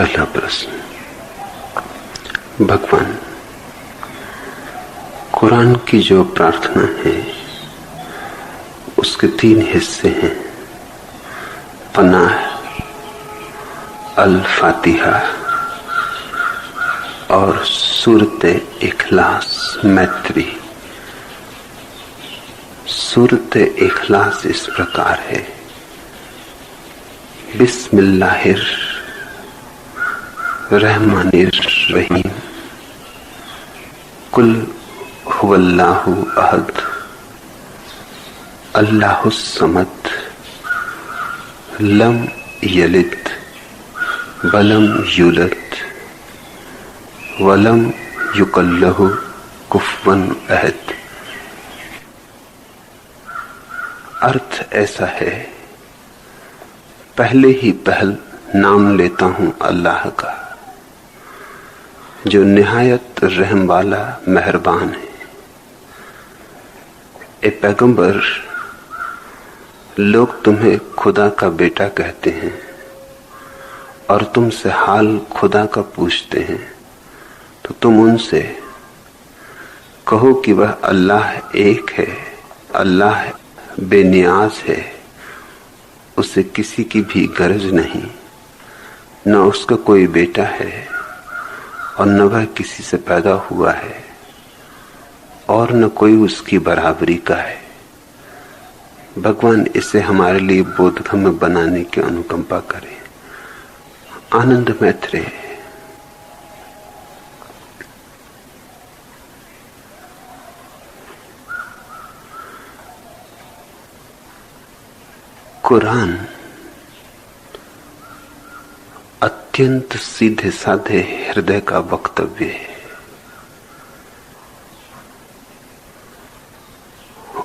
पहला प्रश्न। भगवान, कुरान की जो प्रार्थना है उसके 3 हिस्से हैं, पनाह, अल फातिहा और सूरत इखलास मैत्री। सूरत इखलास इस प्रकार है, बिस्मिल्लाहिर रहमानिर रहीम, कुल हुवल्लाहु अहद, अल्लाहुस समद, लम यलिद वलम यूलद वलम युकल्लहु कुफवन अहद। अर्थ ऐसा है, पहले ही पहल नाम लेता हूं अल्लाह का, जो निहायत रहम वाला मेहरबान है। ए पैगंबर, लोग तुम्हें खुदा का बेटा कहते हैं और तुमसे हाल खुदा का पूछते हैं, तो तुम उनसे कहो कि वह अल्लाह एक है, अल्लाह बेनियाज है, उसे किसी की भी गरज नहीं, न उसका कोई बेटा है और न वह किसी से पैदा हुआ है और न कोई उसकी बराबरी का है। भगवान इसे हमारे लिए बोधगम्य बनाने की अनुकंपा करें। आनंद मैत्रेय। कुरान अत्यंत सीधे साधे हृदय का वक्तव्य है।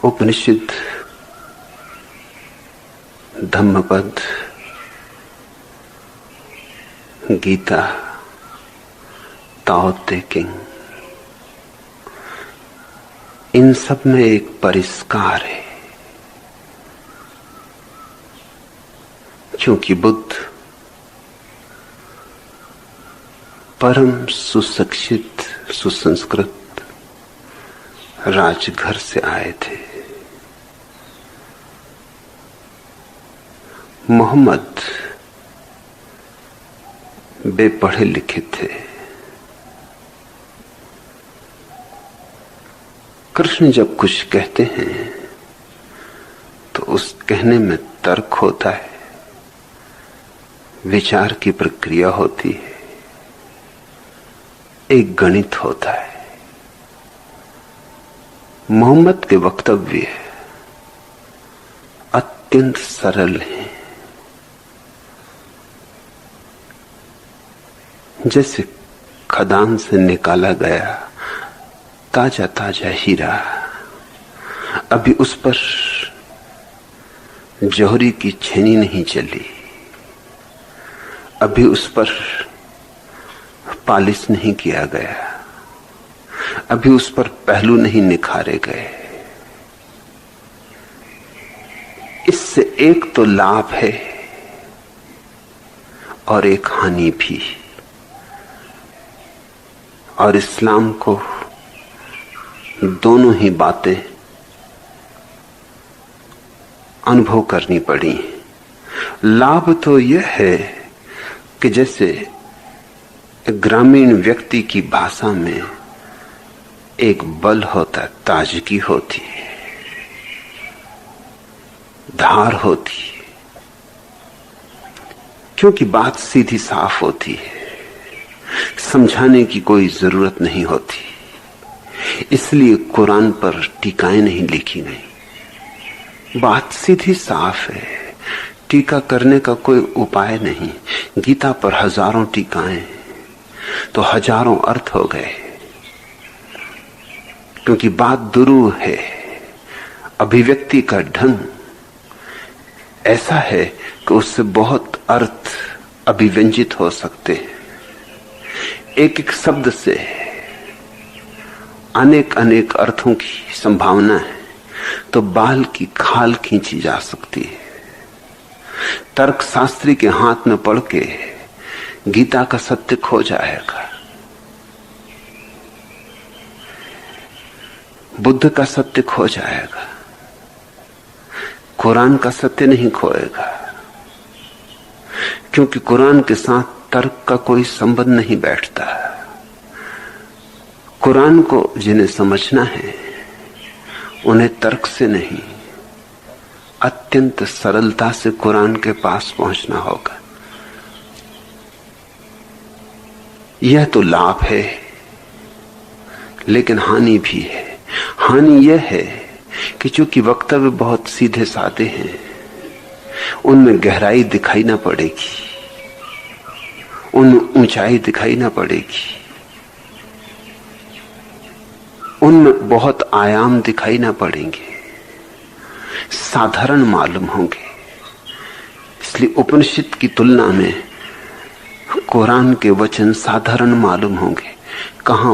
उपनिषद, धम्मपद, गीता, ताओ ते किंग, इन सब में एक परिष्कार है, क्योंकि बुद्ध परम सुशिक्षित सुसंस्कृत राजघर से आए थे। मोहम्मद बेपढ़े लिखे थे। कृष्ण जब कुछ कहते हैं तो उस कहने में तर्क होता है, विचार की प्रक्रिया होती है, एक गणित होता है। मोहम्मद के वक्तव्य अत्यंत सरल हैं, जैसे खदान से निकाला गया ताजा ताजा हीरा, अभी उस पर जौहरी की छेनी नहीं चली, अभी उस पर पालिश नहीं किया गया, अभी उस पर पहलू नहीं निखारे गए। इससे एक तो लाभ है और एक हानि भी, और इस्लाम को दोनों ही बातें अनुभव करनी पड़ी। लाभ तो यह है कि जैसे ग्रामीण व्यक्ति की भाषा में एक बल होता है, ताजगी होती है, धार होती है, क्योंकि बात सीधी साफ होती है, समझाने की कोई जरूरत नहीं होती। इसलिए कुरान पर टीकाएं नहीं लिखी गई, बात सीधी साफ है, टीका करने का कोई उपाय नहीं। गीता पर हजारों टीकाएं तो हजारों अर्थ हो गए, क्योंकि बात दुरूह है। अभिव्यक्ति का ढंग ऐसा है कि उससे बहुत अर्थ अभिव्यंजित हो सकते हैं। एक एक शब्द से अनेक अनेक अर्थों की संभावना है, तो बाल की खाल खींची जा सकती है। तर्क शास्त्री के हाथ में पड़ के गीता का सत्य खो जाएगा, बुद्ध का सत्य खो जाएगा, कुरान का सत्य नहीं खोएगा, क्योंकि कुरान के साथ तर्क का कोई संबंध नहीं बैठता। कुरान को जिन्हें समझना है उन्हें तर्क से नहीं, अत्यंत सरलता से कुरान के पास पहुंचना होगा। यह तो लाभ है, लेकिन हानि भी है। हानि यह है कि चूंकि वक्तव्य बहुत सीधे साधे हैं, उनमें गहराई दिखाई ना पड़ेगी, उनमें ऊंचाई दिखाई ना पड़ेगी, उनमें बहुत आयाम दिखाई ना पड़ेंगे, साधारण मालूम होंगे। इसलिए उपनिषद की तुलना में कुरान के वचन साधारण मालूम होंगे। कहां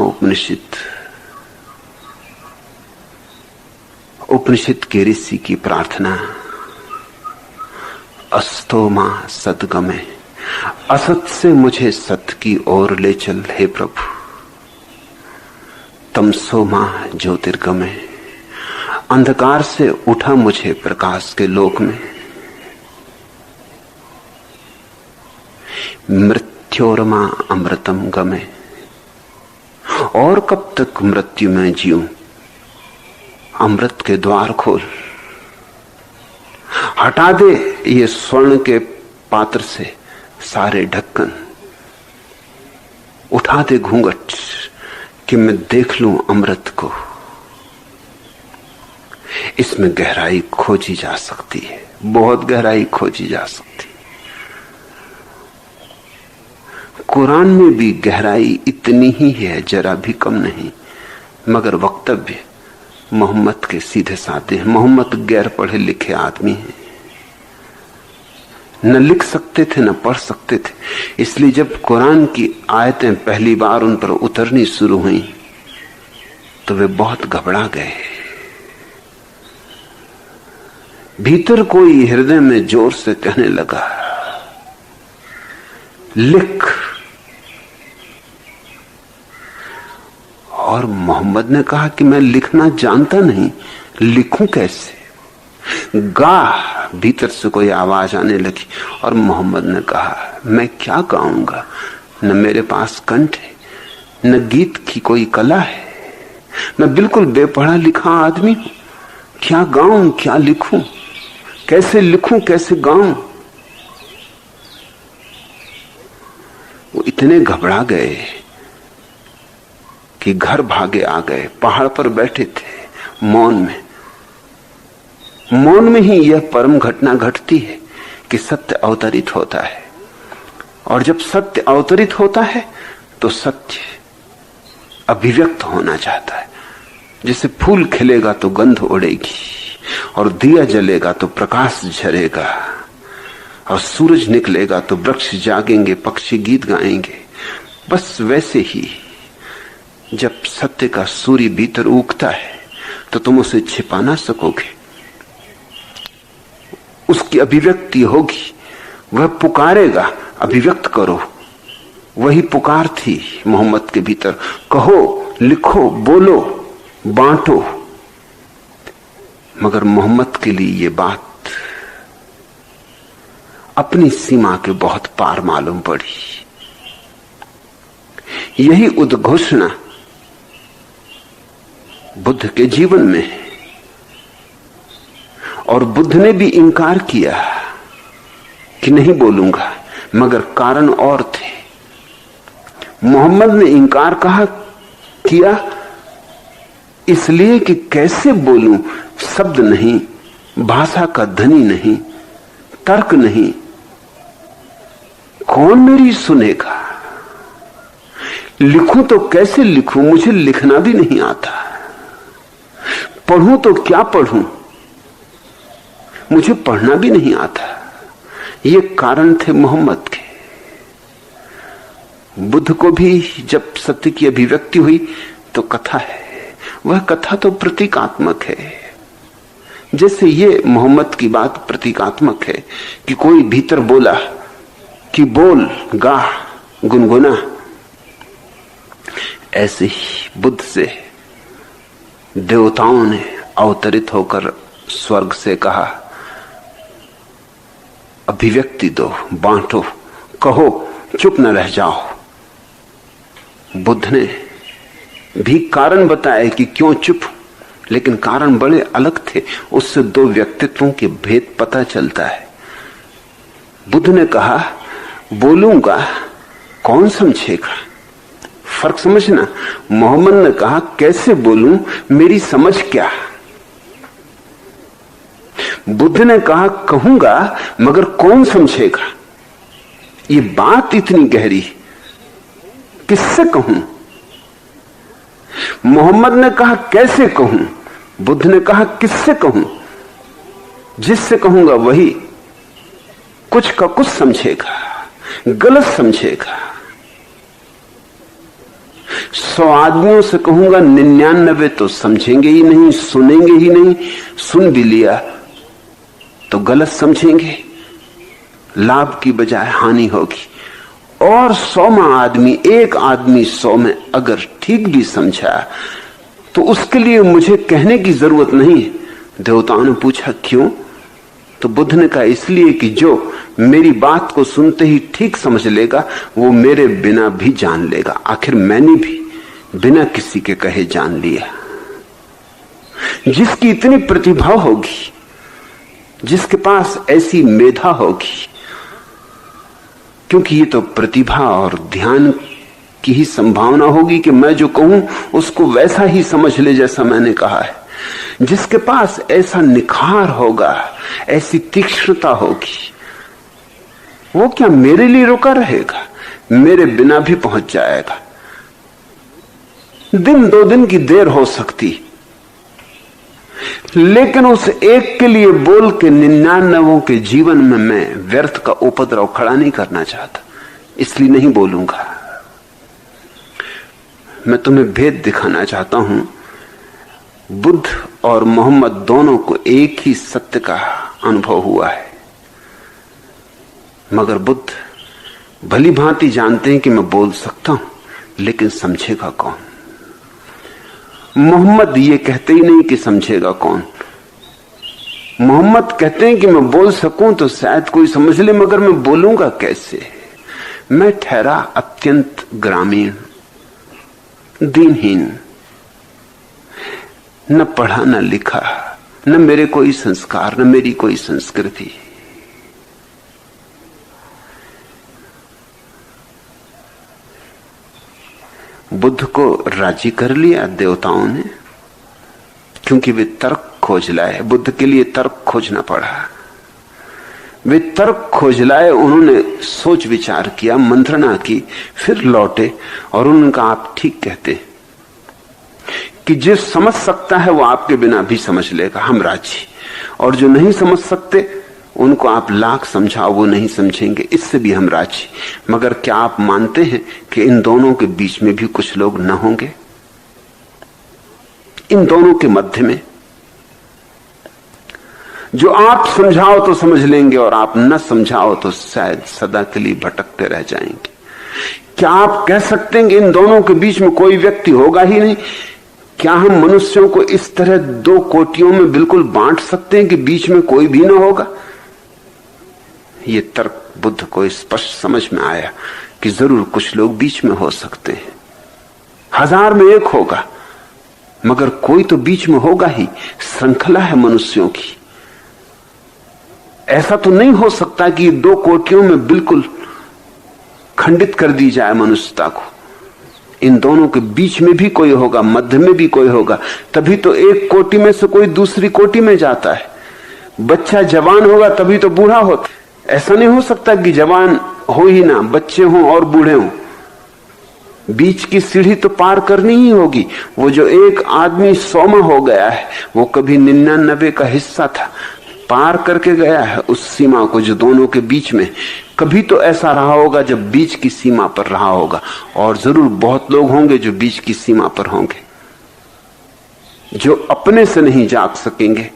उपनिषद के ऋषि की प्रार्थना, अस्तो मां सद्गमे, असत से मुझे सत्य की ओर ले चल हे प्रभु। तमसो मां ज्योतिर्गमे, अंधकार से उठा मुझे प्रकाश के लोक में। मृत्योरमा अमृतम गमे, और कब तक मृत्यु में जीऊं, अमृत के द्वार खोल। हटा दे ये स्वर्ण के पात्र से सारे ढक्कन, उठा दे घूंघट कि मैं देख लूं अमृत को। इसमें गहराई खोजी जा सकती है, बहुत गहराई खोजी जा सकती है। कुरान में भी गहराई इतनी ही है, जरा भी कम नहीं, मगर वक्तव्य मोहम्मद के सीधे साधे हैं। मोहम्मद गैर पढ़े लिखे आदमी हैं, न लिख सकते थे न पढ़ सकते थे। इसलिए जब कुरान की आयतें पहली बार उन पर उतरनी शुरू हुई तो वे बहुत घबरा गए। भीतर कोई हृदय में जोर से कहने लगा, लिख। और मोहम्मद ने कहा कि मैं लिखना जानता नहीं, लिखूं कैसे? गा। भीतर से कोई आवाज आने लगी और मोहम्मद ने कहा, मैं क्या गाऊंगा? न मेरे पास कंठ है, न गीत की कोई कला है, मैं बिल्कुल बेपढ़ा लिखा आदमी हूं। क्या गाऊं, क्या लिखूं, कैसे लिखूं, कैसे गाऊं? वो इतने घबरा गए कि घर भागे आ गए। पहाड़ पर बैठे थे मौन में। मौन में ही यह परम घटना घटती है कि सत्य अवतरित होता है, और जब सत्य अवतरित होता है तो सत्य अभिव्यक्त होना चाहता है। जैसे फूल खिलेगा तो गंध उड़ेगी, और दिया जलेगा तो प्रकाश झरेगा, और सूरज निकलेगा तो वृक्ष जागेंगे, पक्षी गीत गाएंगे। बस वैसे ही जब सत्य का सूर्य भीतर उगता है तो तुम उसे छिपा ना सकोगे, उसकी अभिव्यक्ति होगी। वह पुकारेगा, अभिव्यक्त करो। वही पुकार थी मोहम्मद के भीतर। कहो, लिखो, बोलो, बांटो। मगर मोहम्मद के लिए ये बात अपनी सीमा के बहुत पार मालूम पड़ी। यही उद्घोषणा बुद्ध के जीवन में है, और बुद्ध ने भी इंकार किया कि नहीं बोलूंगा, मगर कारण और थे। मोहम्मद ने इंकार किया इसलिए कि कैसे बोलूं, शब्द नहीं, भाषा का धनी नहीं, तर्क नहीं, कौन मेरी सुनेगा? लिखूं तो कैसे लिखूं, मुझे लिखना भी नहीं आता। पढ़ूं तो क्या पढ़ूं, मुझे पढ़ना भी नहीं आता। ये कारण थे मोहम्मद के। बुद्ध को भी जब सत्य की अभिव्यक्ति हुई तो कथा है, वह कथा तो प्रतीकात्मक है। जैसे ये मोहम्मद की बात प्रतीकात्मक है कि कोई भीतर बोला कि बोल, गा, गुनगुना। ऐसे ही बुद्ध से देवताओं ने अवतरित होकर स्वर्ग से कहा, अभिव्यक्ति दो, बांटो, कहो, चुप न रह जाओ। बुद्ध ने भी कारण बताए कि क्यों चुप, लेकिन कारण बड़े अलग थे। उससे दो व्यक्तित्वों के भेद पता चलता है। बुद्ध ने कहा, बोलूंगा, कौन समझेगा? फर्क समझना। मोहम्मद ने कहा, कैसे बोलूं, मेरी समझ क्या? बुद्ध ने कहा, कहूंगा मगर कौन समझेगा? ये बात इतनी गहरी, किससे कहूं? मोहम्मद ने कहा, कैसे कहूं? बुद्ध ने कहा, किससे कहूं? जिससे कहूंगा वही कुछ का कुछ समझेगा, गलत समझेगा। 100 आदमियों से कहूंगा, 99 तो समझेंगे ही नहीं, सुनेंगे ही नहीं, सुन भी लिया तो गलत समझेंगे, लाभ की बजाय हानि होगी। और 100वां आदमी, एक आदमी 100 में अगर ठीक भी समझा तो उसके लिए मुझे कहने की जरूरत नहीं है। देवताओं ने पूछा, क्यों? तो बुद्ध ने कहा, इसलिए कि जो मेरी बात को सुनते ही ठीक समझ लेगा वो मेरे बिना भी जान लेगा। आखिर मैंने भी बिना किसी के कहे जान लिया। जिसकी इतनी प्रतिभा होगी, जिसके पास ऐसी मेधा होगी, क्योंकि ये तो प्रतिभा और ध्यान की ही संभावना होगी कि मैं जो कहूं उसको वैसा ही समझ ले जैसा मैंने कहा है। जिसके पास ऐसा निखार होगा, ऐसी तीक्ष्णता होगी, वो क्या मेरे लिए रुका रहेगा? मेरे बिना भी पहुंच जाएगा। दिन 2 दिन की देर हो सकती, लेकिन उस एक के लिए बोल के 99 के जीवन में मैं व्यर्थ का उपद्रव खड़ा नहीं करना चाहता, इसलिए नहीं बोलूंगा। मैं तुम्हें भेद दिखाना चाहता हूं। बुद्ध और मोहम्मद दोनों को एक ही सत्य का अनुभव हुआ है, मगर बुद्ध भली भांति जानते हैं कि मैं बोल सकता हूं, लेकिन समझेगा कौन? मोहम्मद ये कहते ही नहीं कि समझेगा कौन। मोहम्मद कहते हैं कि मैं बोल सकूं तो शायद कोई समझ ले, मगर मैं बोलूंगा कैसे? मैं ठहरा अत्यंत ग्रामीण, दीनहीन, न पढ़ा न लिखा, न मेरे कोई संस्कार, न मेरी कोई संस्कृति। बुद्ध को राजी कर लिया देवताओं ने, क्योंकि वे तर्क खोज लाए। बुद्ध के लिए तर्क खोजना पड़ा। वे तर्क खोज लाए, उन्होंने सोच विचार किया, मंत्रणा की, फिर लौटे और उन्होंने कहा, आप ठीक कहते कि जो समझ सकता है वो आपके बिना भी समझ लेगा, हम राजी। और जो नहीं समझ सकते उनको आप लाख समझाओ, वो नहीं समझेंगे, इससे भी हम राजी। मगर क्या आप मानते हैं कि इन दोनों के बीच में भी कुछ लोग न होंगे? इन दोनों के मध्य में जो आप समझाओ तो समझ लेंगे और आप न समझाओ तो शायद सदा के लिए भटकते रह जाएंगे। क्या आप कह सकते हैं कि इन दोनों के बीच में कोई व्यक्ति होगा ही नहीं? क्या हम मनुष्यों को इस तरह 2 कोटियों में बिल्कुल बांट सकते हैं कि बीच में कोई भी ना होगा? ये तर्क बुद्ध को स्पष्ट समझ में आया कि जरूर कुछ लोग बीच में हो सकते हैं, 1000 में 1 होगा, मगर कोई तो बीच में होगा ही। श्रृंखला है मनुष्यों की। ऐसा तो नहीं हो सकता कि 2 कोटियों में बिल्कुल खंडित कर दी जाए मनुष्यता को। इन दोनों के बीच में भी कोई होगा, मध्य में भी कोई होगा, तभी तो एक कोटि में से कोई दूसरी कोटि में जाता है। बच्चा जवान होगा तभी तो बूढ़ा होता। ऐसा नहीं हो सकता कि जवान हो ही ना, बच्चे हों और बूढ़े हों। बीच की सीढ़ी तो पार करनी ही होगी। वो जो एक आदमी 100वां हो गया है, वो कभी 99 का हिस्सा था, पार करके गया है उस सीमा को जो दोनों के बीच में। कभी तो ऐसा रहा होगा जब बीच की सीमा पर रहा होगा, और जरूर बहुत लोग होंगे जो बीच की सीमा पर होंगे, जो अपने से नहीं जाग सकेंगे,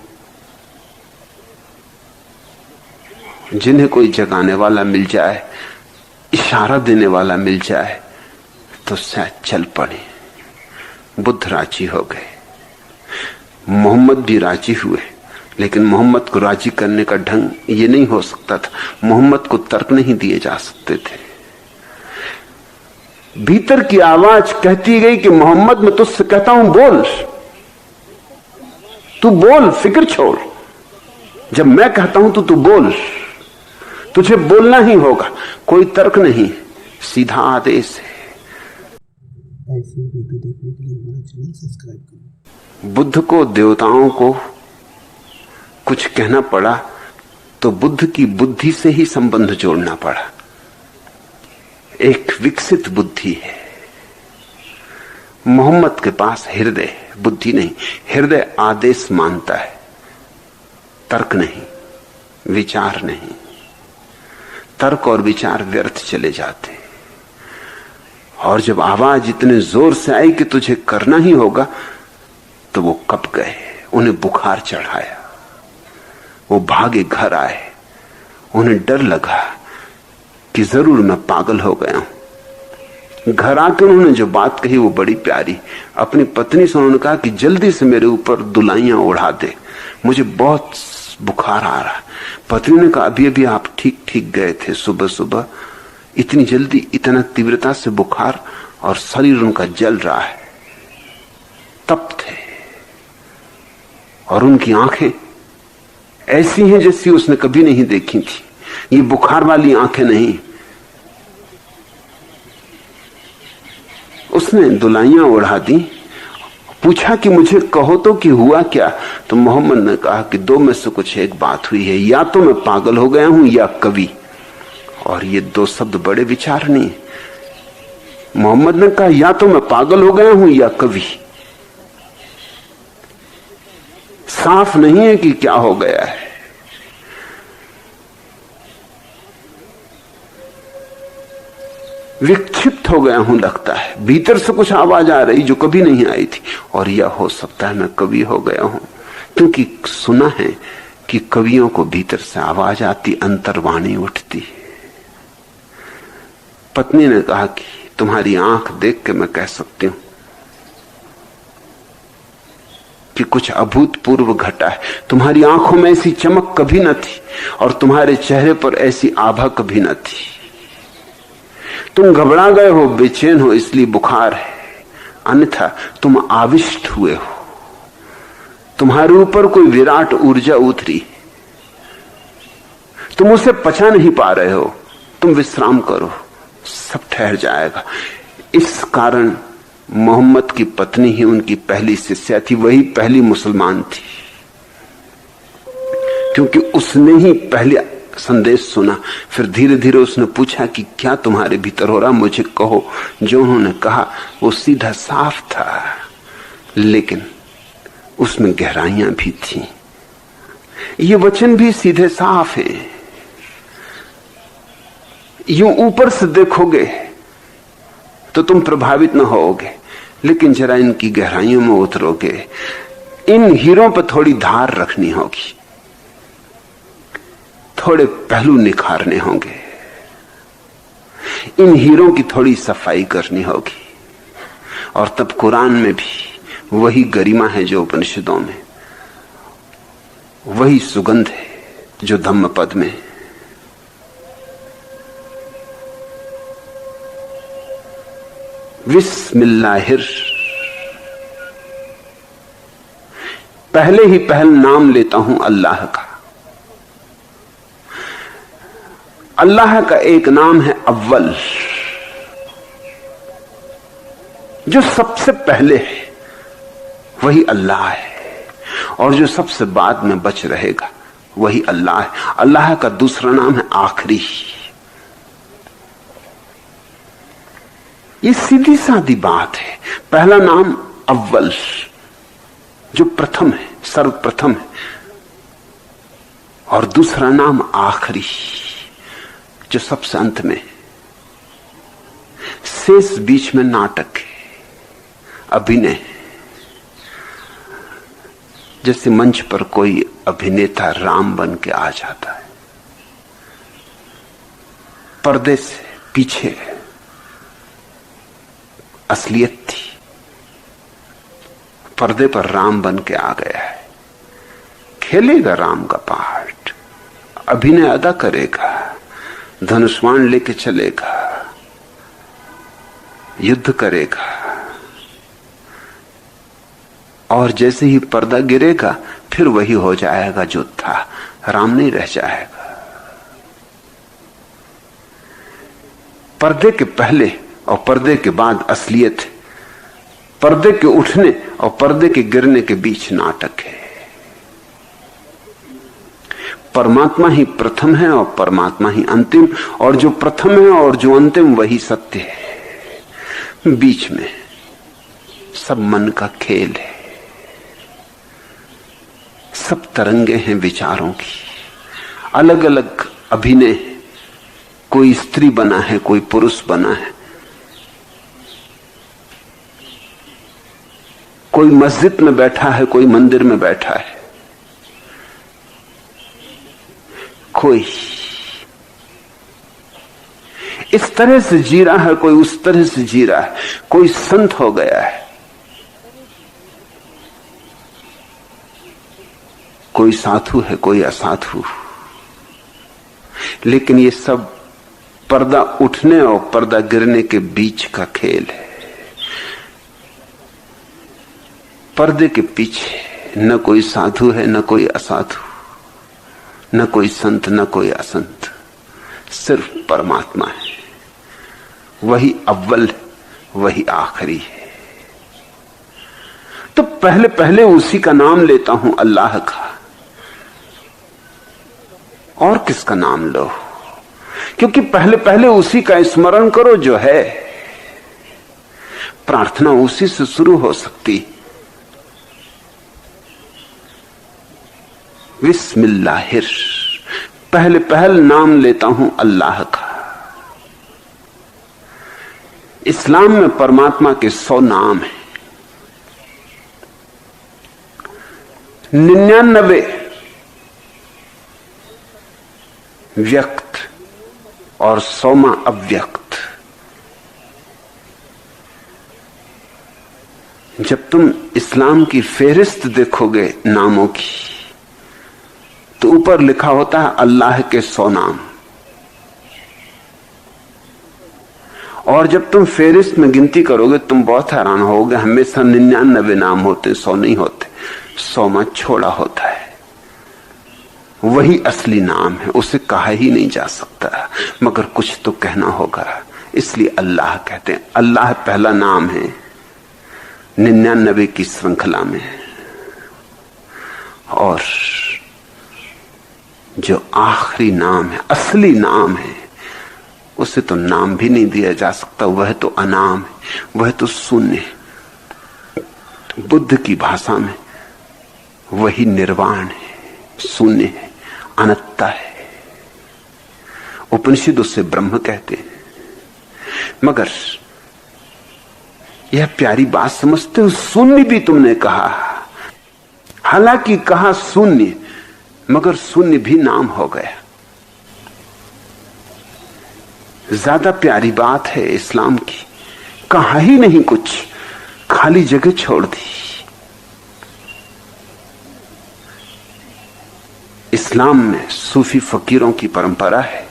जिन्हें कोई जगाने वाला मिल जाए इशारा देने वाला मिल जाए तो शायद चल पड़े। बुद्ध राजी हो गए, मोहम्मद भी राजी हुए, लेकिन मोहम्मद को राजी करने का ढंग ये नहीं हो सकता था। मोहम्मद को तर्क नहीं दिए जा सकते थे। भीतर की आवाज कहती गई कि मोहम्मद मैं तुझसे कहता हूं बोल, तू बोल, फिक्र छोड़। जब मैं कहता हूं तो तू बोल, तुझे बोलना ही होगा, कोई तर्क नहीं, सीधा आदेश है। ऐसी वीडियो देखने के लिए हमारा चैनल सब्सक्राइब करें। बुद्ध को देवताओं को कुछ कहना पड़ा तो बुद्ध की बुद्धि से ही संबंध जोड़ना पड़ा। एक विकसित बुद्धि है। मोहम्मद के पास हृदय, बुद्धि नहीं। हृदय आदेश मानता है, तर्क नहीं, विचार नहीं। तर्क और विचार व्यर्थ चले जाते। और जब आवाज इतने जोर से आई कि तुझे करना ही होगा, तो वो कब गए, उन्हें बुखार चढ़ाया, वो भागे घर आए। उन्हें डर लगा कि जरूर मैं पागल हो गया हूं। घर आकर उन्होंने जो बात कही वो बड़ी प्यारी। अपनी पत्नी से उन्होंने कहा कि जल्दी से मेरे ऊपर दुलाइयां उड़ा दे, मुझे बहुत बुखार आ रहा है। पत्नी ने कहा अभी अभी आप ठीक ठीक गए थे सुबह सुबह, इतनी जल्दी, इतना तीव्रता से बुखार, और शरीर उनका जल रहा है। तप थे और उनकी आंखें ऐसी हैं जैसी उसने कभी नहीं देखी थी। ये बुखार वाली आंखें नहीं। उसने दुलाइयां उड़ा दी। पूछा कि मुझे कहो तो कि हुआ क्या। तो मोहम्मद ने कहा कि दो में से कुछ एक बात हुई है, या तो मैं पागल हो गया हूं या कवि। और ये दो शब्द बड़े विचार नहीं। मोहम्मद ने कहा या तो मैं पागल हो गया हूं या कवि। साफ नहीं है कि क्या हो गया है। विक्षिप्त हो गया हूं लगता है, भीतर से कुछ आवाज आ रही जो कभी नहीं आई थी। और यह हो सकता है मैं कवि हो गया हूं, क्योंकि सुना है कि कवियों को भीतर से आवाज आती, अंतर्वाणी उठती। पत्नी ने कहा कि तुम्हारी आंख देख के मैं कह सकती हूं कि कुछ अभूतपूर्व घटा है। तुम्हारी आंखों में ऐसी चमक कभी न थी और तुम्हारे चेहरे पर ऐसी आभा कभी न थी। तुम घबरा गए हो, बेचैन हो, इसलिए बुखार है, अन्यथा तुम आविष्ट हुए हो। तुम्हारे ऊपर कोई विराट ऊर्जा उतरी, तुम उसे पचा नहीं पा रहे हो। तुम विश्राम करो, सब ठहर जाएगा। इस कारण मोहम्मद की पत्नी ही उनकी पहली शिष्या थी, वही पहली मुसलमान थी, क्योंकि उसने ही पहले संदेश सुना। फिर धीरे धीरे उसने पूछा कि क्या तुम्हारे भीतर हो रहा, मुझे कहो। जो उन्होंने कहा वो सीधा साफ था, लेकिन उसमें गहराइयां भी थी। ये वचन भी सीधे साफ है। यूं ऊपर से देखोगे तो तुम प्रभावित न होगे, लेकिन जरा इनकी गहराइयों में उतरोगे, इन हीरों पर थोड़ी धार रखनी होगी, थोड़े पहलू निखारने होंगे, इन हीरों की थोड़ी सफाई करनी होगी। और तब कुरान में भी वही गरिमा है जो उपनिषदों में, वही सुगंध है जो धम्मपद में। बिस्मिल्लाहिर, पहले ही पहल नाम लेता हूं अल्लाह का। अल्लाह का एक नाम है अव्वल, जो सबसे पहले है वही अल्लाह है, और जो सबसे बाद में बच रहेगा वही अल्लाह है। अल्लाह का दूसरा नाम है आखिरी। ये सीधी सादी बात है। पहला नाम अव्वल, जो प्रथम है, सर्वप्रथम है, और दूसरा नाम आखिरी, जो सबसे अंत में। शेष बीच में नाटक है, अभिनय। जैसे मंच पर कोई अभिनेता राम बन के आ जाता है, पर्दे से पीछे असलियत थी, पर्दे पर राम बन के आ गया है। खेलेगा राम का पार्ट, अभिनय अदा करेगा, धनुष्वाण लेके चलेगा, युद्ध करेगा, और जैसे ही पर्दा गिरेगा फिर वही हो जाएगा जो था, राम नहीं रह जाएगा। पर्दे के पहले और पर्दे के बाद असलियत है, पर्दे के उठने और पर्दे के गिरने के बीच नाटक है। परमात्मा ही प्रथम है और परमात्मा ही अंतिम, और जो प्रथम है और जो अंतिम वही सत्य है। बीच में सब मन का खेल है, सब तरंगे हैं विचारों की, अलग अलग अभिनय है। कोई स्त्री बना है, कोई पुरुष बना है, कोई मस्जिद में बैठा है, कोई मंदिर में बैठा है, कोई इस तरह से जी रहा है, कोई उस तरह से जी रहा है, कोई संत हो गया है, कोई साधु है, कोई असाधु। लेकिन ये सब पर्दा उठने और पर्दा गिरने के बीच का खेल है। पर्दे के पीछे न कोई साधु है, न कोई असाधु, न कोई संत, न कोई असंत, सिर्फ परमात्मा है। वही अव्वल है, वही आखिरी है। तो पहले पहले उसी का नाम लेता हूं, अल्लाह का। और किसका नाम लो? क्योंकि पहले पहले उसी का स्मरण करो जो है। प्रार्थना उसी से शुरू हो सकती। बिस्मिल्लाहिर, पहले पहल नाम लेता हूं अल्लाह का। इस्लाम में परमात्मा के 100 नाम हैं। 99 व्यक्त और 100वां अव्यक्त। जब तुम इस्लाम की फेहरिस्त देखोगे नामों की, तो ऊपर लिखा होता है अल्लाह के 100 नाम। और जब तुम फेहरिस्त में गिनती करोगे तुम बहुत हैरान होगे, हमेशा 99 नाम होते, 100 नहीं होते। 100वां छोड़ा होता है। वही असली नाम है, उसे कहा ही नहीं जा सकता, मगर कुछ तो कहना होगा, इसलिए अल्लाह कहते हैं। अल्लाह पहला नाम है 99 की श्रृंखला में। और जो आखिरी नाम है, असली नाम है, उसे तो नाम भी नहीं दिया जा सकता। वह तो अनाम है, वह तो शून्य है। बुद्ध की भाषा में वही निर्वाण है, शून्य है, अनंतता है। उपनिषद उसे ब्रह्म कहते हैं। मगर यह प्यारी बात समझते हो, शून्य भी तुमने कहा। हालांकि कहा शून्य, मगर शून्य भी नाम हो गया। ज्यादा प्यारी बात है इस्लाम की, कहा ही नहीं कुछ, खाली जगह छोड़ दी। इस्लाम में सूफी फकीरों की परंपरा है।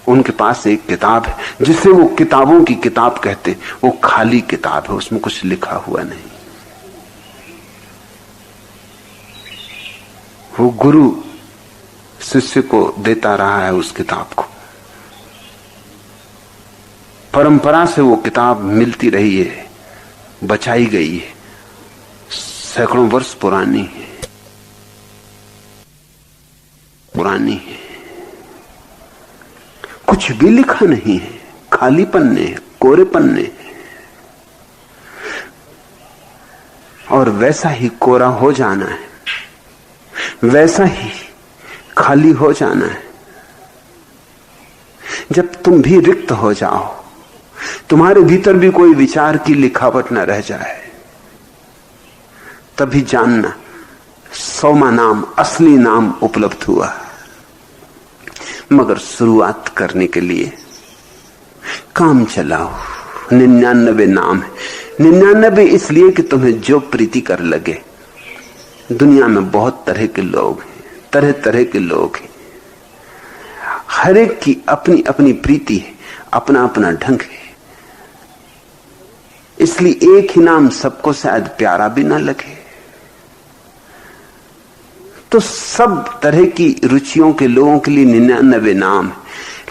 उनके पास एक किताब है जिसे वो किताबों की किताब कहते। वो खाली किताब है, उसमें कुछ लिखा हुआ नहीं। वो गुरु शिष्य को देता रहा है उस किताब को। परंपरा से वो किताब मिलती रही है, बचाई गई है, सैकड़ों वर्ष पुरानी है। कुछ भी लिखा नहीं है, खाली पन्ने, कोरे पन्ने। और वैसा ही कोरा हो जाना है, वैसा ही खाली हो जाना है। जब तुम भी रिक्त हो जाओ, तुम्हारे भीतर भी कोई विचार की लिखावट न रह जाए, तभी जानना 100वां नाम, असली नाम उपलब्ध हुआ। मगर शुरुआत करने के लिए काम चलाओ। 99 नाम है। 99 इसलिए कि तुम्हें जो प्रीति कर लगे। दुनिया में बहुत तरह के लोग हैं, तरह तरह के लोग हैं, हर एक की अपनी अपनी प्रीति है, अपना अपना ढंग है। इसलिए एक ही नाम सबको शायद प्यारा भी ना लगे। तो सब तरह की रुचियों के लोगों के लिए 99 नाम है,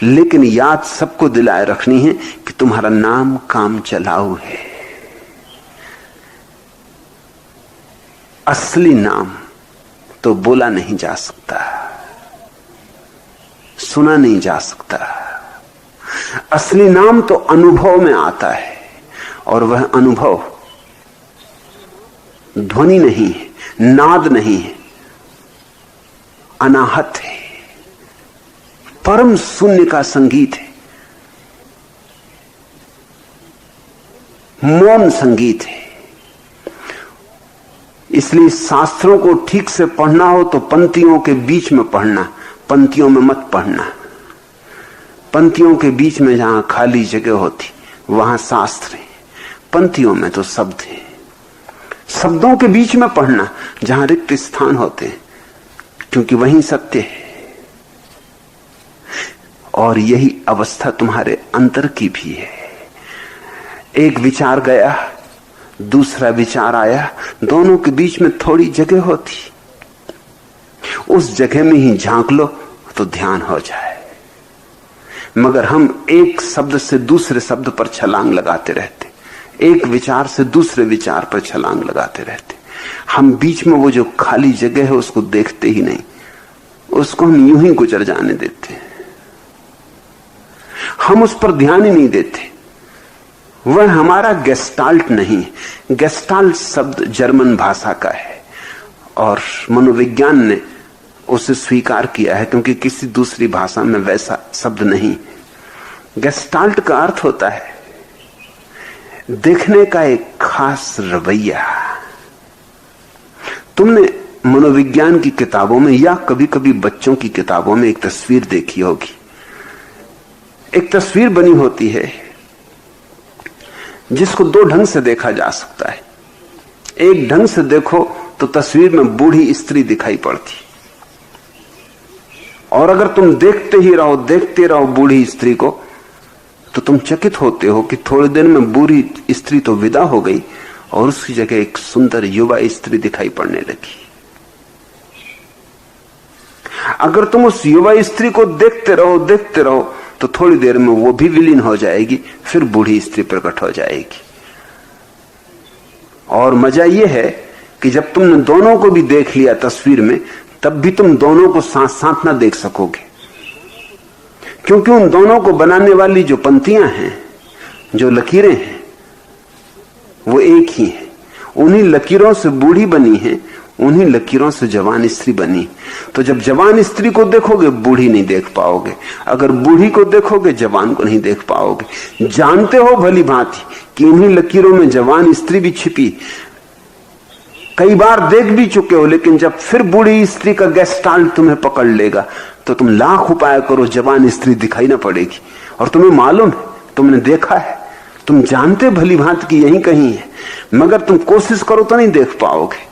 लेकिन याद सबको दिलाए रखनी है कि तुम्हारा नाम काम चलाऊ है। असली नाम तो बोला नहीं जा सकता, सुना नहीं जा सकता। असली नाम तो अनुभव में आता है, और वह अनुभव ध्वनि नहीं है, नाद नहीं है, अनाहत है, परम शून्य का संगीत है, मौन संगीत है। इसलिए शास्त्रों को ठीक से पढ़ना हो तो पंक्तियों के बीच में पढ़ना, पंक्तियों में मत पढ़ना। पंक्तियों के बीच में जहां खाली जगह होती वहां शास्त्र है, पंक्तियों में तो शब्द है। शब्दों के बीच में पढ़ना जहां रिक्त स्थान होते हैं, क्योंकि वहीं सत्य है। और यही अवस्था तुम्हारे अंतर की भी है। एक विचार गया, दूसरा विचार आया, दोनों के बीच में थोड़ी जगह होती, उस जगह में ही झांक लो तो ध्यान हो जाए। मगर हम एक शब्द से दूसरे शब्द पर छलांग लगाते रहते, एक विचार से दूसरे विचार पर छलांग लगाते रहते। हम बीच में वो जो खाली जगह है उसको देखते ही नहीं, उसको हम यूं ही गुजर जाने देते हैं, हम उस पर ध्यान ही नहीं देते। वह हमारा गेस्टाल्ट नहीं। गेस्टाल्ट शब्द जर्मन भाषा का है और मनोविज्ञान ने उसे स्वीकार किया है, क्योंकि किसी दूसरी भाषा में वैसा शब्द नहीं। गेस्टाल्ट का अर्थ होता है देखने का एक खास रवैया। तुमने मनोविज्ञान की किताबों में या कभी कभी बच्चों की किताबों में एक तस्वीर देखी होगी। एक तस्वीर बनी होती है जिसको दो ढंग से देखा जा सकता है। एक ढंग से देखो तो तस्वीर में बूढ़ी स्त्री दिखाई पड़ती, और अगर तुम देखते रहो बूढ़ी स्त्री को, तो तुम चकित होते हो कि थोड़ी देर में बूढ़ी स्त्री तो विदा हो गई और उसकी जगह एक सुंदर युवा स्त्री दिखाई पड़ने लगी। अगर तुम उस युवा स्त्री को देखते रहो तो थोड़ी देर में वो भी विलीन हो जाएगी, फिर बूढ़ी स्त्री प्रकट हो जाएगी। और मजा यह है कि जब तुमने दोनों को भी देख लिया तस्वीर में, तब भी तुम दोनों को साथ साथ ना देख सकोगे, क्योंकि उन दोनों को बनाने वाली जो पंक्तियां हैं, जो लकीरें हैं, वो एक ही हैं। उन्हीं लकीरों से बूढ़ी बनी है, उन्हीं लकीरों से जवान स्त्री बनी। तो जब जवान स्त्री को देखोगे बूढ़ी नहीं देख पाओगे, अगर बूढ़ी को देखोगे जवान को नहीं देख पाओगे। जानते हो भली भांति कि इन्हीं लकीरों में जवान स्त्री भी छिपी, कई बार देख भी चुके हो, लेकिन जब फिर बूढ़ी स्त्री का गेस्टाल्ट तुम्हें पकड़ लेगा तो तुम लाख उपाय करो, जवान स्त्री दिखाई ना पड़ेगी। और तुम्हें मालूम है, तुमने देखा है, तुम जानते भली भांति कि यहीं कहीं है, मगर तुम कोशिश करो तो नहीं देख पाओगे।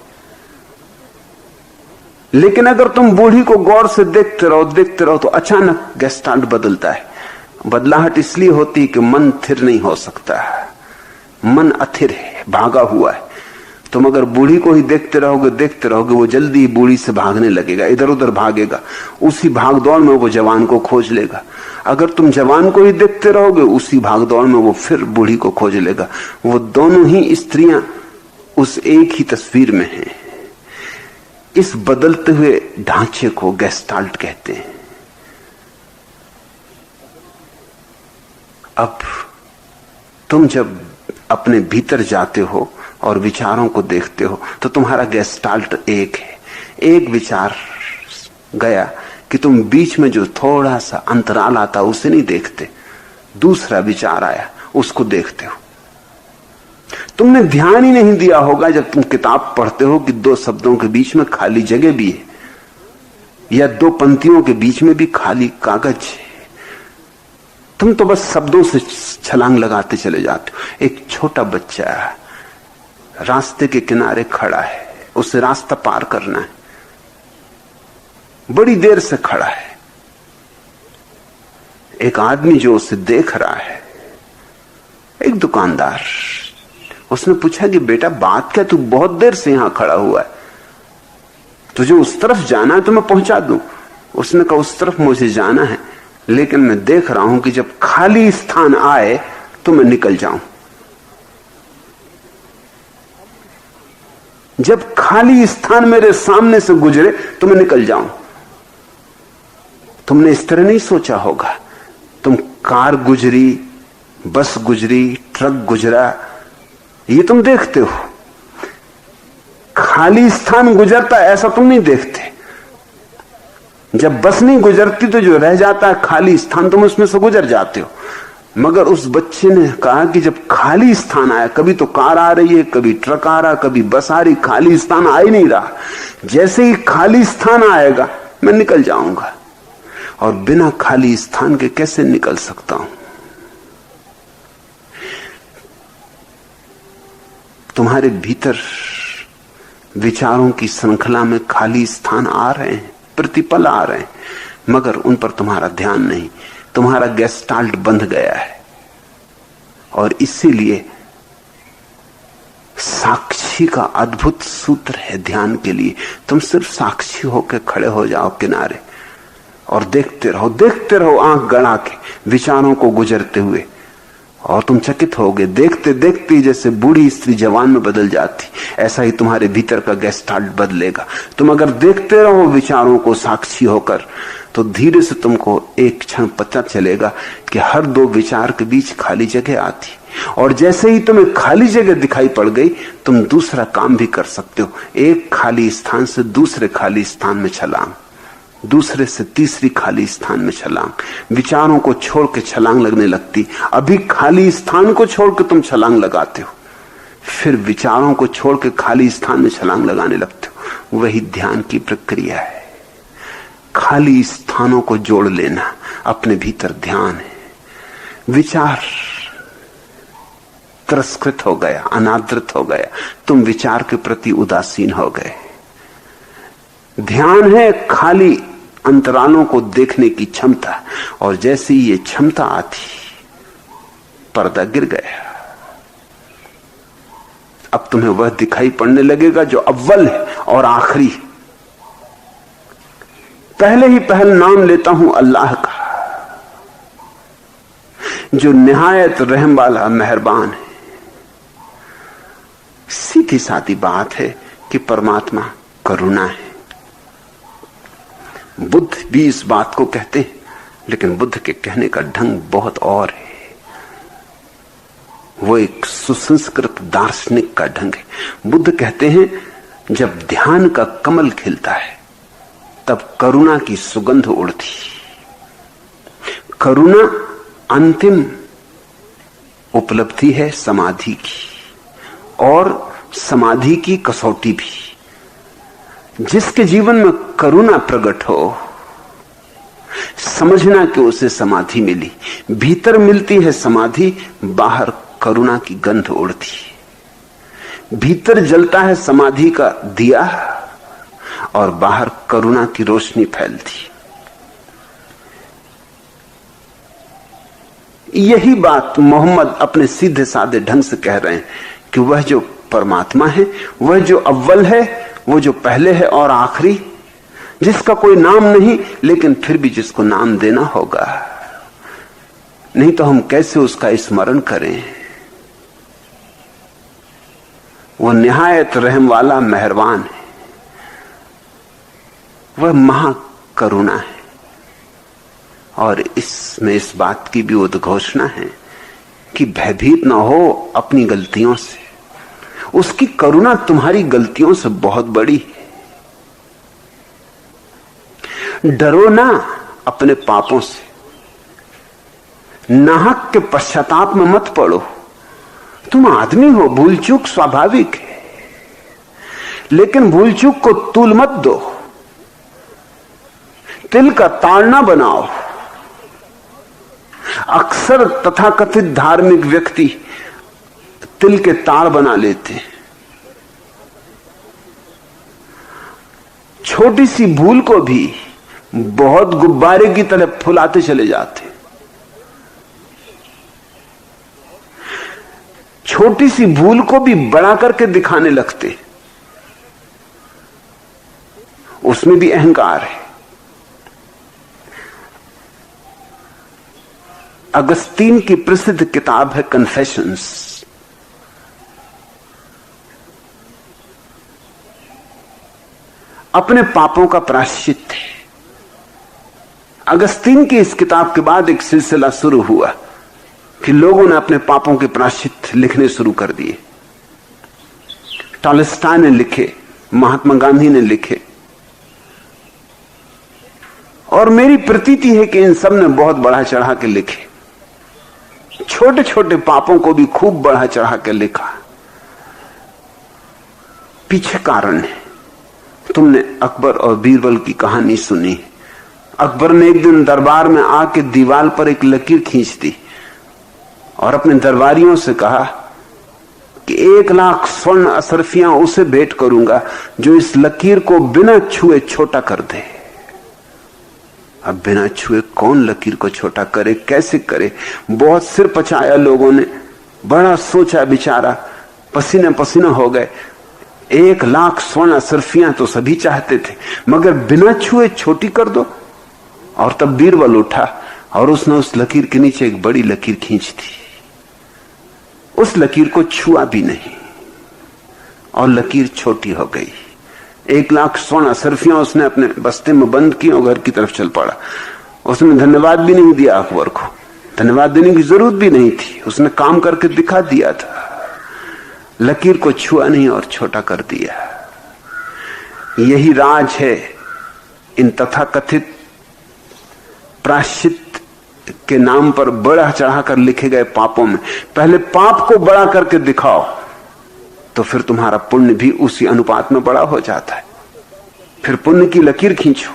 लेकिन अगर तुम बूढ़ी को गौर से देखते रहो तो अचानक गेस्टाल्ट बदलता है। बदलाहट इसलिए होती है कि मन स्थिर नहीं हो सकता, मन अथिर है, भागा हुआ है। तुम अगर बूढ़ी को ही देखते रहोगे, वो जल्दी ही बूढ़ी से भागने लगेगा, इधर उधर भागेगा, उसी भागदौड़ में वो जवान को खोज लेगा। अगर तुम जवान को ही देखते रहोगे, उसी भागदौड़ में वो फिर बूढ़ी को खोज लेगा। वो दोनों ही स्त्रियां उस एक ही तस्वीर में हैं। इस बदलते हुए ढांचे को गेस्टाल्ट कहते हैं। अब तुम जब अपने भीतर जाते हो और विचारों को देखते हो तो तुम्हारा गेस्टाल्ट एक है। एक विचार गया कि तुम बीच में जो थोड़ा सा अंतराल आता उसे नहीं देखते, दूसरा विचार आया उसको देखते हो। तुमने ध्यान ही नहीं दिया होगा जब तुम किताब पढ़ते हो कि दो शब्दों के बीच में खाली जगह भी है, या दो पंक्तियों के बीच में भी खाली कागज है। तुम तो बस शब्दों से छलांग लगाते चले जाते हो। एक छोटा बच्चा रास्ते के किनारे खड़ा है, उसे रास्ता पार करना है, बड़ी देर से खड़ा है। एक आदमी जो उसे देख रहा है, एक दुकानदार, उसने पूछा कि बेटा बात क्या, तू बहुत देर से यहां खड़ा हुआ है, तुझे उस तरफ जाना है तो मैं पहुंचा दूं। उसने कहा उस तरफ मुझे जाना है, लेकिन मैं देख रहा हूं कि जब खाली स्थान आए तो मैं निकल जाऊं। जब खाली स्थान मेरे सामने से गुजरे तो मैं निकल जाऊं। तुमने इस तरह नहीं सोचा होगा। तुम कार गुजरी, बस गुजरी, ट्रक गुजरा, ये तुम देखते हो। खाली स्थान गुजरता ऐसा तुम नहीं देखते। जब बस नहीं गुजरती तो जो रह जाता है खाली स्थान, तुम उसमें से गुजर जाते हो। मगर उस बच्चे ने कहा कि जब खाली स्थान आया, कभी तो कार आ रही है, कभी ट्रक आ रहा, कभी बस आ रही, खाली स्थान आ ही नहीं रहा। जैसे ही खाली स्थान आएगा मैं निकल जाऊंगा। और बिना खाली स्थान के कैसे निकल सकता हूं? तुम्हारे भीतर विचारों की श्रृंखला में खाली स्थान आ रहे हैं, प्रतिपल आ रहे हैं, मगर उन पर तुम्हारा ध्यान नहीं। तुम्हारा गेस्टाल्ट बंध गया है। और इसीलिए साक्षी का अद्भुत सूत्र है ध्यान के लिए। तुम सिर्फ साक्षी होकर खड़े हो जाओ किनारे और देखते रहो आंख गड़ा के विचारों को गुजरते हुए। और तुम चकित होगे, देखते देखते जैसे बूढ़ी स्त्री जवान में बदल जाती, ऐसा ही तुम्हारे भीतर का गेस्टाल्ट बदलेगा। तुम अगर देखते रहो विचारों को साक्षी होकर, तो धीरे से तुमको एक क्षण पता चलेगा कि हर दो विचार के बीच खाली जगह आती। और जैसे ही तुम्हें खाली जगह दिखाई पड़ गई, तुम दूसरा काम भी कर सकते हो। एक खाली स्थान से दूसरे खाली स्थान में छलांग, दूसरे से तीसरी खाली स्थान में छलांग। विचारों को छोड़ के छलांग लगने लगती। अभी खाली स्थान को छोड़ के तुम छलांग लगाते हो, फिर विचारों को छोड़ के खाली स्थान में छलांग लगाने लगते हो। वही ध्यान की प्रक्रिया है। खाली स्थानों को जोड़ लेना अपने भीतर ध्यान है। विचार तिरस्कृत हो गया, अनादृत हो गया, तुम विचार के प्रति उदासीन हो गए। ध्यान है खाली अंतरालों को देखने की क्षमता, और जैसे ही ये क्षमता आती, पर्दा गिर गया। अब तुम्हें वह दिखाई पड़ने लगेगा जो अव्वल है और आखिरी। पहले ही पहल नाम लेता हूं अल्लाह का, जो निहायत रहम वाला मेहरबान है। सीधी सादी बात है कि परमात्मा करुणा है। बुद्ध भी इस बात को कहते हैं, लेकिन बुद्ध के कहने का ढंग बहुत और है। वो एक सुसंस्कृत दार्शनिक का ढंग है। बुद्ध कहते हैं जब ध्यान का कमल खिलता है तब करुणा की सुगंध उड़ती। करुणा अंतिम उपलब्धि है समाधि की, और समाधि की कसौटी भी। जिसके जीवन में करुणा प्रकट हो, समझना कि उसे समाधि मिली। भीतर मिलती है समाधि, बाहर करुणा की गंध उड़ती। भीतर जलता है समाधि का दिया और बाहर करुणा की रोशनी फैलती। यही बात मोहम्मद अपने सीधे साधे ढंग से कह रहे हैं कि वह जो परमात्मा है, वह जो अव्वल है, वो जो पहले है और आखिरी, जिसका कोई नाम नहीं, लेकिन फिर भी जिसको नाम देना होगा, नहीं तो हम कैसे उसका स्मरण करें। वो निहायत रहम वाला मेहरबान है, वह महाकरुणा है। और इसमें इस बात की भी उद्घोषणा है कि भयभीत ना हो अपनी गलतियों से। उसकी करुणा तुम्हारी गलतियों से बहुत बड़ी है। डरो ना अपने पापों से, नाहक के पश्चाताप में मत पड़ो। तुम आदमी हो, भूल चूक स्वाभाविक है, लेकिन भूल चूक को तूल मत दो, तिल का ताड़ ना बनाओ। अक्सर तथाकथित धार्मिक व्यक्ति तिल के ताड़ बना लेते हैं। छोटी सी भूल को भी बहुत गुब्बारे की तरह फुलाते चले जाते हैं। छोटी सी भूल को भी बड़ा करके दिखाने लगते, उसमें भी अहंकार है। अगस्तीन की प्रसिद्ध किताब है कन्फेशंस। अपने पापों का प्रायश्चित है। अगस्तीन की इस किताब के बाद एक सिलसिला शुरू हुआ कि लोगों ने अपने पापों के प्रायश्चित लिखने शुरू कर दिए। टॉलस्टॉय ने लिखे, महात्मा गांधी ने लिखे, और मेरी प्रतीति है कि इन सब ने बहुत बढ़ा चढ़ा के लिखे। छोटे छोटे पापों को भी खूब बढ़ा चढ़ा के लिखा। पीछे कारण है। तुमने अकबर और बीरबल की कहानी सुनी। अकबर ने एक दिन दरबार में आके दीवार पर एक लकीर खींच दी और अपने दरबारियों से कहा कि 1,00,000 स्वर्ण असरफियां उसे भेंट करूंगा जो इस लकीर को बिना छुए छोटा कर दे। अब बिना छुए कौन लकीर को छोटा करे, कैसे करे? बहुत सिर पचाया लोगों ने, बड़ा सोचा विचारा, पसीने पसीना हो गए। 1,00,000 स्वर्ण असरफियां तो सभी चाहते थे, मगर बिना छुए छोटी कर दो। और तब बीरबल उठा और उसने उस लकीर के नीचे एक बड़ी लकीर खींच दी। उस लकीर को छुआ भी नहीं और लकीर छोटी हो गई। 1,00,000 स्वर्ण असरफियां उसने अपने बस्ते में बंद की और घर की तरफ चल पड़ा। उसने धन्यवाद भी नहीं दिया अकबर को, धन्यवाद देने की जरूरत भी नहीं थी। उसने काम करके दिखा दिया था। लकीर को छुआ नहीं और छोटा कर दिया। यही राज है इन तथाकथित प्रायश्चित के नाम पर बड़ा चढ़ाकर लिखे गए पापों में। पहले पाप को बड़ा करके दिखाओ तो फिर तुम्हारा पुण्य भी उसी अनुपात में बड़ा हो जाता है। फिर पुण्य की लकीर खींचो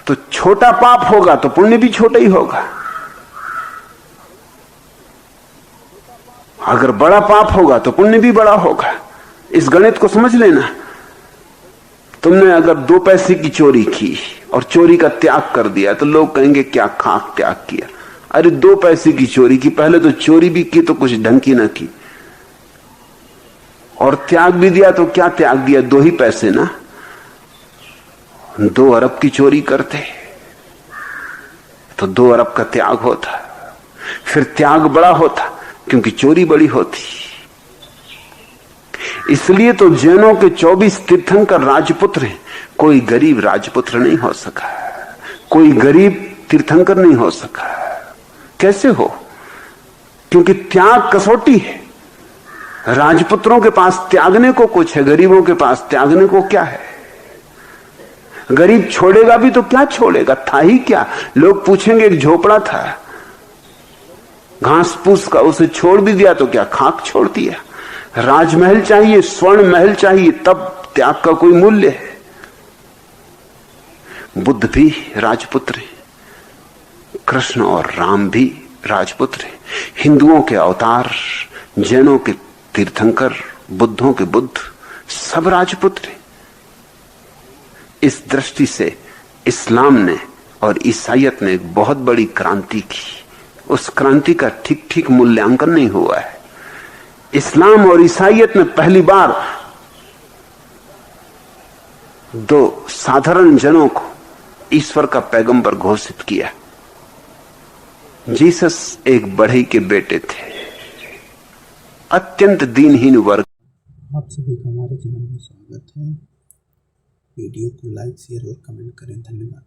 तो छोटा पाप होगा तो पुण्य भी छोटा ही होगा। अगर बड़ा पाप होगा तो पुण्य भी बड़ा होगा। इस गणित को समझ लेना। तुमने अगर 2 पैसे की चोरी की और चोरी का त्याग कर दिया तो लोग कहेंगे क्या खाक त्याग किया। अरे 2 पैसे की चोरी की, पहले तो चोरी भी की तो कुछ ढंग की ना की, और त्याग भी दिया तो क्या त्याग दिया? 2 ही पैसे ना। 2 अरब की चोरी करते तो 2 अरब का त्याग होता, फिर त्याग बड़ा होता क्योंकि चोरी बड़ी होती। इसलिए तो जैनों के 24 तीर्थंकर राजपुत्र हैं। कोई गरीब राजपुत्र नहीं हो सका, कोई गरीब तीर्थंकर नहीं हो सका। कैसे हो? क्योंकि त्याग कसौटी है। राजपुत्रों के पास त्यागने को कुछ है, गरीबों के पास त्यागने को क्या है? गरीब छोड़ेगा भी तो क्या छोड़ेगा? था ही क्या? लोग पूछेंगे एक झोपड़ा था, घास फूस का, उसे छोड़ भी दिया तो क्या खाक छोड़ दिया? राजमहल चाहिए, स्वर्ण महल चाहिए, तब त्याग का कोई मूल्य है। बुद्ध भी राजपुत्र है, कृष्ण और राम भी राजपुत्र है, हिंदुओं के अवतार, जैनों के तीर्थंकर, बुद्धों के बुद्ध, सब राजपुत्र हैं। इस दृष्टि से इस्लाम ने और ईसाइयत ने एक बहुत बड़ी क्रांति की। उस क्रांति का ठीक ठीक मूल्यांकन नहीं हुआ है। इस्लाम और ईसाइयत ने पहली बार 2 साधारण जनों को ईश्वर का पैगंबर घोषित किया। जीसस एक बढ़ई के बेटे थे, अत्यंत दीनहीन वर्ग। आप सभी का हमारे चैनल में स्वागत है। वीडियो को लाइक, शेयर और कमेंट करें। धन्यवाद।